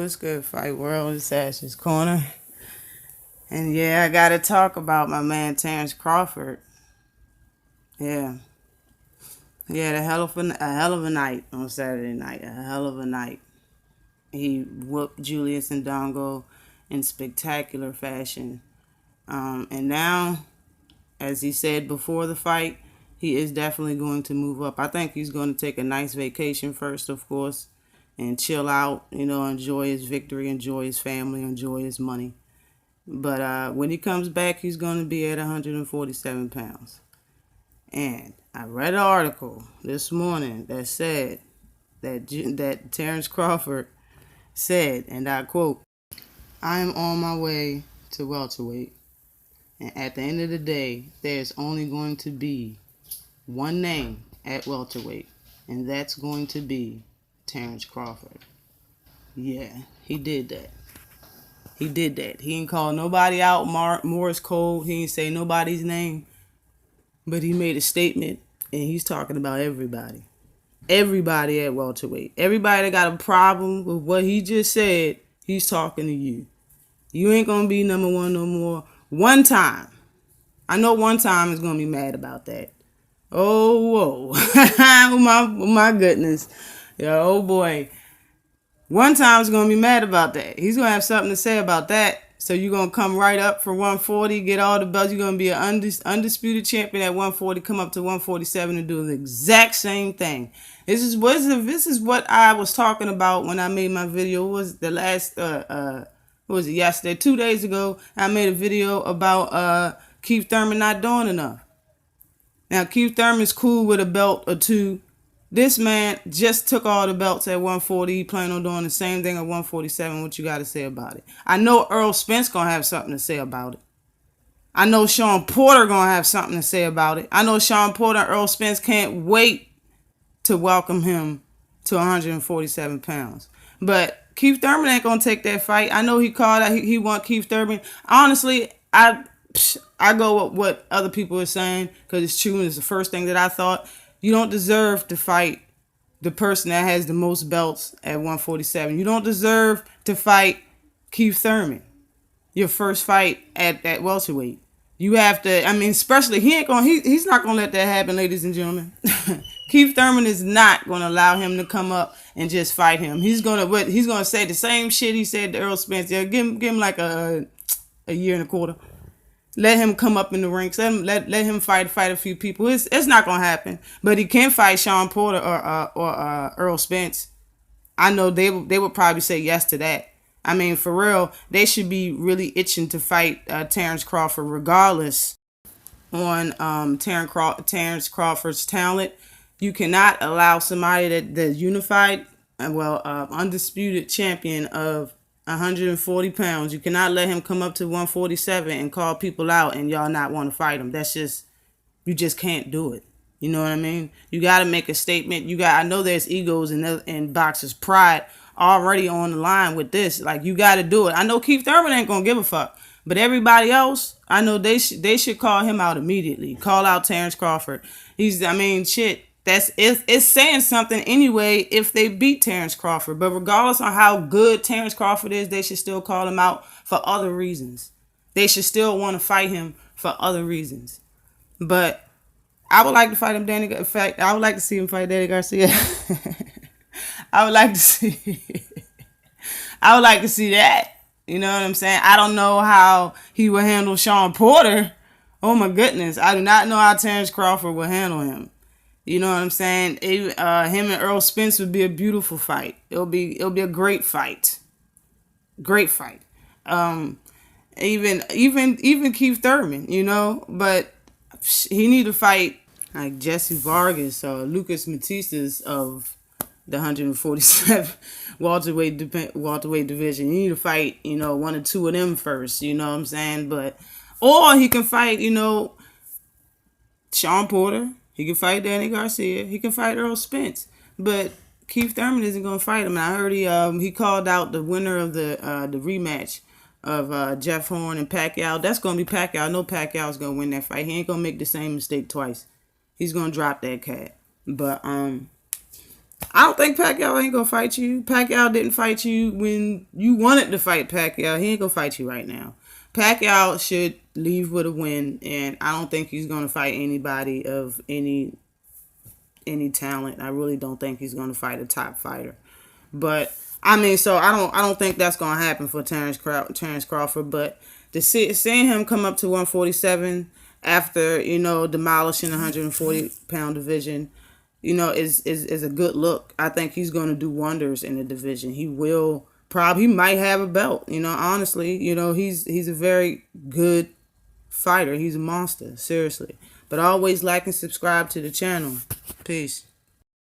What's good, Fight World? It's Ash's Corner. And yeah, I gotta talk about my man Terence Crawford. Yeah. He had a hell of a night on Saturday night. A hell of a night. He whooped Julius Ndongo in spectacular fashion. And now, as he said before the fight, he is definitely going to move up. I think he's going to take a nice vacation first, of course, and chill out, enjoy his victory, enjoy his family, enjoy his money. But when he comes back, he's going to be at 147 pounds. And I read an article this morning that said that Terence Crawford said, and I quote, "I am on my way to welterweight. And at the end of the day, there's only going to be one name at welterweight, and that's going to be Terence Crawford." Yeah, he did that. He did that. He ain't call nobody out. Morris Cole. He ain't say nobody's name. But he made a statement, and he's talking about everybody. Everybody at welterweight. Everybody that got a problem with what he just said, he's talking to you. You ain't going to be number one no more. One time. I know one time is going to be mad about that. Oh, whoa. oh, my goodness. Yeah, oh, boy. One time is going to be mad about that. He's going to have something to say about that. So you're going to come right up for 140, get all the belts. You're going to be an undisputed champion at 140, come up to 147 and do the exact same thing. This is what I was talking about when I made my video. It was the last, what was it, yesterday? 2 days ago, I made a video about Keith Thurman not doing enough. Now, Keith Thurman's cool with a belt or two. This man just took all the belts at 140. He planning on doing the same thing at 147. What you got to say about it? I know Earl Spence going to have something to say about it. I know Sean Porter going to have something to say about it. I know Sean Porter and Earl Spence can't wait to welcome him to 147 pounds. But Keith Thurman ain't going to take that fight. I know he called out. He want Keith Thurman. Honestly, I go with what other people are saying because it's true and it's the first thing that I thought. You don't deserve to fight the person that has the most belts at 147. You don't deserve to fight Keith Thurman. Your first fight at welterweight. You have to, especially he's not gonna let that happen, ladies and gentlemen. Keith Thurman is not gonna allow him to come up and just fight him. He's gonna say the same shit he said to Earl Spence. Yeah, give him like a year and a quarter. Let him come up in the ranks. Let him fight a few people. It's not gonna happen. But he can fight Sean Porter or Earl Spence. I know they would probably say yes to that. For real, they should be really itching to fight Terence Crawford, regardless on Terence Crawford's talent. You cannot allow somebody that's unified, undisputed champion of 140 pounds. You cannot let him come up to 147 and call people out and y'all not want to fight him. You just can't do it. You know what I mean? You got to make a statement. I know there's egos and boxers' pride already on the line with this. Like, you got to do it. I know Keith Thurman ain't going to give a fuck. But everybody else, I know they should call him out immediately. Call out Terence Crawford. Shit. It's saying something anyway if they beat Terence Crawford. But regardless of how good Terence Crawford is, they should still call him out for other reasons. They should still want to fight him for other reasons. But I would like to fight him, In fact, I would like to see him fight Danny Garcia. I would like to see that. You know what I'm saying? I don't know how he will handle Sean Porter. Oh my goodness. I do not know how Terence Crawford will handle him. You know what I'm saying? Him and Earl Spence would be a beautiful fight. It'll be a great fight. Great fight. Even Keith Thurman, but he need to fight like Jesse Vargas or Lucas Matistas of the 147 welterweight division. You need to fight, one or two of them first, you know what I'm saying? Or he can fight, Sean Porter. He can fight Danny Garcia. He can fight Earl Spence. But Keith Thurman isn't going to fight him. And I heard he called out the winner of the rematch of Jeff Horn and Pacquiao. That's going to be Pacquiao. I know Pacquiao's going to win that fight. He ain't going to make the same mistake twice. He's going to drop that cat. But I don't think Pacquiao ain't gonna fight you. Pacquiao didn't fight you when you wanted to fight Pacquiao. He ain't gonna fight you right now. Pacquiao should leave with a win, and I don't think he's gonna fight anybody of any talent. I really don't think he's gonna fight a top fighter. But I mean, so I don't think that's gonna happen for Terence Crawford. But seeing him come up to 147 after demolishing the 140-pound division, is a good look. I think he's gonna do wonders in the division. He might have a belt. Honestly, he's a very good fighter. He's a monster, seriously. But always like and subscribe to the channel. Peace.